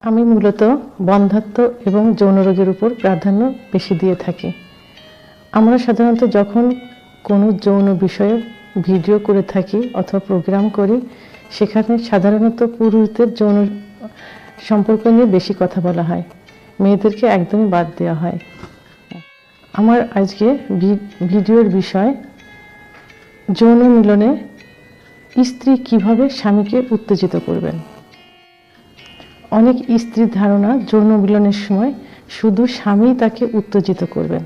আমি মূলত বন্ধ্যাত্ব এবং যৌন রোগের উপর প্রাধান্য বেশি দিয়ে থাকি। আমরা সাধারণত যখন কোনো যৌন বিষয়ে ভিডিও করে থাকি অথবা প্রোগ্রাম করি, সেখানে সাধারণত পুরুষদের যৌন সম্পর্ক নিয়ে বেশি কথা বলা হয়, মেয়েদেরকে একদমই বাদ দেওয়া হয়। আমার আজকে ভিডিওর বিষয় যৌন মিলনে স্ত্রী কিভাবে স্বামীকে উত্তেজিত করবেন। অনেক স্ত্রীর ধারণা যৌন মিলনের সময় শুধু স্বামী তাকে উত্তেজিত করবেন,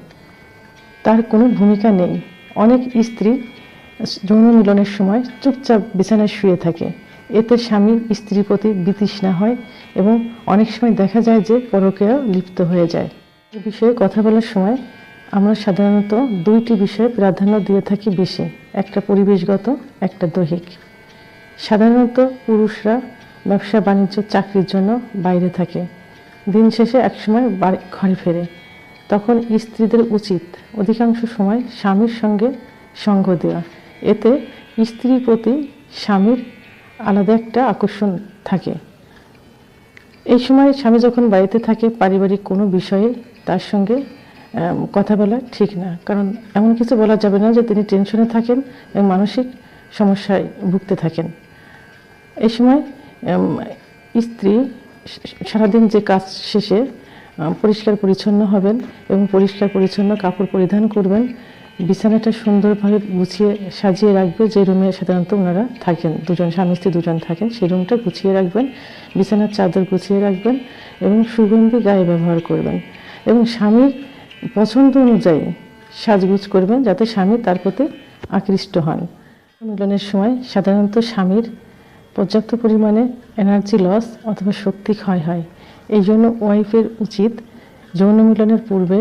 তার কোনো ভূমিকা নেই। অনেক স্ত্রী যৌন মিলনের সময় চুপচাপ বিছানায় শুয়ে থাকে, এতে স্বামী স্ত্রীর প্রতি বিতৃষ্ণা হয় এবং অনেক সময় দেখা যায় যে পরকীয়ায় লিপ্ত হয়ে যায়। এই বিষয়ে কথা বলার সময় আমরা সাধারণত দুইটি বিষয়ে প্রাধান্য দিয়ে থাকি বেশি, একটা পরিবেশগত, একটা দৈহিক। সাধারণত পুরুষরা ব্যবসা বাণিজ্য চাকরির জন্য বাইরে থাকে, দিন শেষে একসময় ঘরে ফেরে, তখন স্ত্রীদের উচিত অধিকাংশ সময় স্বামীর সঙ্গে সঙ্গ দেওয়া। এতে স্ত্রীর প্রতি স্বামীর আলাদা একটা আকর্ষণ থাকে। এই সময় স্বামী যখন বাড়িতে থাকে, পারিবারিক কোনো বিষয়ে তার সঙ্গে কথা বলা ঠিক না, কারণ এমন কিছু বলা যাবে না যে তিনি টেনশনে থাকেন এবং মানসিক সমস্যায় ভুগতে থাকেন। এই সময় স্ত্রী সারাদিন যে কাজ শেষে পরিষ্কার পরিচ্ছন্ন হবেন এবং পরিষ্কার পরিচ্ছন্ন কাপড় পরিধান করবেন, বিছানাটা সুন্দরভাবে গুছিয়ে সাজিয়ে রাখবে। যে রুমে সাধারণত ওনারা থাকেন, দুজন স্বামী স্ত্রী দুজন থাকেন, সেই রুমটা গুছিয়ে রাখবেন, বিছানার চাদর গুছিয়ে রাখবেন এবং সুগন্ধি গায়ে ব্যবহার করবেন এবং স্বামীর পছন্দ অনুযায়ী সাজগুজ করবেন যাতে স্বামী তার প্রতি আকৃষ্ট হন। মিলনের সময় সাধারণত স্বামীর পর্যাপ্ত পরিমাণে এনার্জি লস অথবা শক্তি ক্ষয় হয়। এই জন্য ওয়াইফের উচিত যৌন মিলনের পূর্বে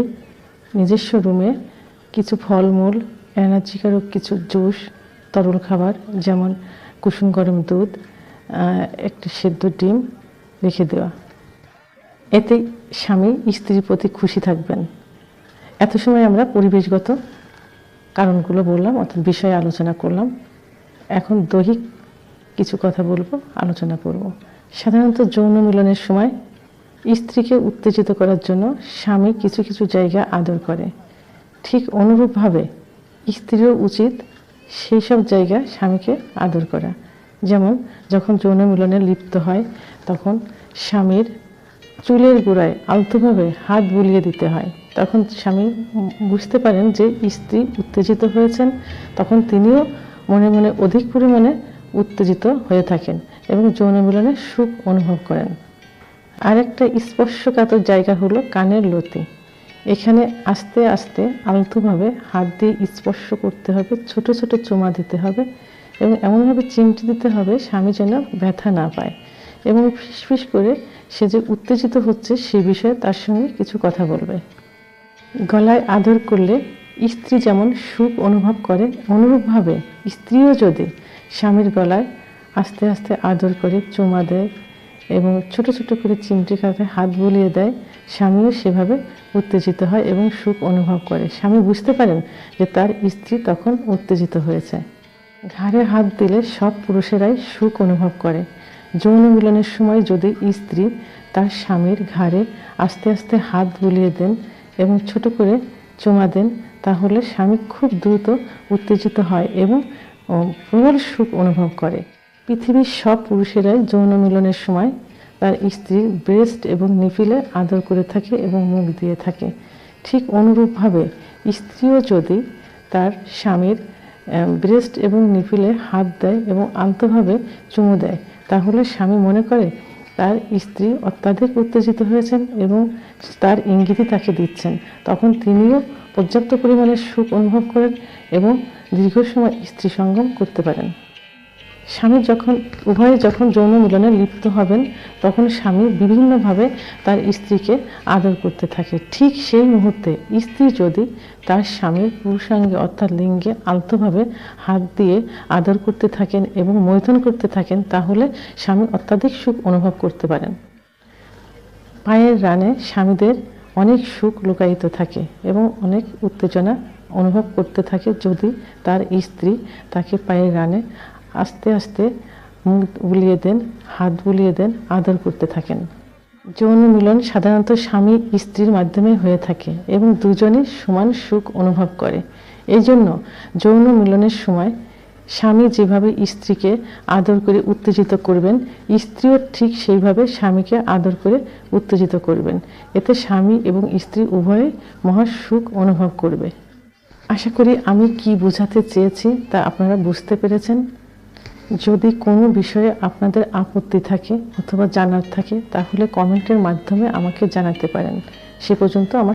নিজস্ব রুমে কিছু ফলমূল, এনার্জিকারক কিছু জুস, তরল খাবার যেমন কুসুম গরম দুধ, একটা সেদ্ধ ডিম রেখে দেওয়া। এতে স্বামী স্ত্রীর প্রতি খুশি থাকবেন। এত সময় আমরা পরিবেশগত কারণগুলো বললাম অর্থাৎ বিষয়ে আলোচনা করলাম। এখন দৈহিক কিছু কথা বলবো, আলোচনা করব। সাধারণত যৌন মিলনের সময় স্ত্রীকে উত্তেজিত করার জন্য স্বামী কিছু কিছু জায়গা আদর করে, ঠিক অনুরূপভাবে স্ত্রীরও উচিত সেই সব জায়গা স্বামীকে আদর করা। যেমন যখন যৌন মিলনে লিপ্ত হয় তখন স্বামীর চুলের গোড়ায় আলতোভাবে হাত বুলিয়ে দিতে হয়। তখন স্বামী বুঝতে পারেন যে স্ত্রী উত্তেজিত হয়েছেন, তখন তিনিও মনে মনে অধিক পরিমাণে উত্তেজিত হয়ে থাকেন এবং যৌন মিলনে সুখ অনুভব করেন। আরেকটা স্পর্শকাতর জায়গা হলো কানের লতি। এখানে আস্তে আস্তে আলতোভাবে হাত দিয়ে স্পর্শ করতে হবে, ছোট ছোট চুমা দিতে হবে এবং এমনভাবে চিমটি দিতে হবে স্বামী যেন ব্যথা না পায় এবং ফিসফিস করে সে যে উত্তেজিত হচ্ছে সে বিষয়ে তার সঙ্গে কিছু কথা বলবে। গলায় আদর করলে স্ত্রী যেমন সুখ অনুভব করে, অনুরূপভাবে স্ত্রীও যদি স্বামীর গলায় আস্তে আস্তে আদর করে চুমা দেয় এবং ছোট ছোট করে চিমটি কাঁধে হাত বুলিয়ে দেয়, স্বামীও সেভাবে উত্তেজিত হয় এবং সুখ অনুভব করে। স্বামী বুঝতে পারেন যে তার স্ত্রী তখন উত্তেজিত হয়েছে। ঘাড়ে হাত দিলে সব পুরুষেরাই সুখ অনুভব করে। যৌন মিলনের সময় যদি স্ত্রী তার স্বামীর ঘাড়ে আস্তে আস্তে হাত বুলিয়ে দেন এবং ছোট করে চুমা দেন, তাহলে স্বামী খুব দ্রুত উত্তেজিত হয় এবং প্রবল সুখ অনুভব করে। পৃথিবীর সব পুরুষেরাই যৌন মিলনের সময় তার স্ত্রীর ব্রেস্ট এবং নিপিলে আদর করে থাকে এবং মুখ দিয়ে থাকে। ঠিক অনুরূপভাবে স্ত্রীও যদি তার স্বামীর ব্রেস্ট এবং নিপিলে হাত দেয় এবং আলতোভাবে চুমু দেয়, তাহলে স্বামী মনে করে তার স্ত্রী অত্যাধিক উত্তেজিত হয়েছেন এবং তার ইঙ্গিতই তাকে দিচ্ছেন। তখন তিনিও পর্যাপ্ত পরিমাণে সুখ অনুভব করেন এবং দীর্ঘ সময় স্ত্রী সঙ্গম করতে পারেন। স্বামী উভয়ে যখন যৌন মিলনে লিপ্ত হবেন, তখন স্বামী বিভিন্নভাবে তার স্ত্রীকে আদর করতে থাকে। ঠিক সেই মুহূর্তে স্ত্রী যদি তার স্বামীর পুরুষাঙ্গে অর্থাৎ লিঙ্গে আলতোভাবে হাত দিয়ে আদর করতে থাকেন এবং মৈথুন করতে থাকেন, তাহলে স্বামী অত্যাধিক সুখ অনুভব করতে পারেন। পায়ের রানে স্বামীদের অনেক সুখ লুকায়িত থাকে এবং অনেক উত্তেজনা অনুভব করতে থাকে যদি তার স্ত্রী তাকে পায়ের রানে আস্তে আস্তে মুখ বুলিয়ে দেন, হাত বুলিয়ে দেন, আদর করতে থাকেন। যৌন মিলন সাধারণত স্বামী স্ত্রীর মাধ্যমে হয়ে থাকে এবং দুজনে সমান সুখ অনুভব করে। এই জন্য যৌন মিলনের সময় স্বামী যেভাবে স্ত্রীকে আদর করে উত্তেজিত করবেন, স্ত্রীও ঠিক সেইভাবে স্বামীকে আদর করে উত্তেজিত করবেন। এতে স্বামী এবং স্ত্রী উভয়ে মহা সুখ অনুভব করবে। আশা করি আমি কি বোঝাতে চেয়েছি তা আপনারা বুঝতে পেরেছেন। যদি কোনো বিষয়ে আপনাদের আপত্তি থাকে অথবা জানার থাকে তাহলে কমেন্টের মাধ্যমে আমাকে জানাতে পারেন। সে পর্যন্ত আমার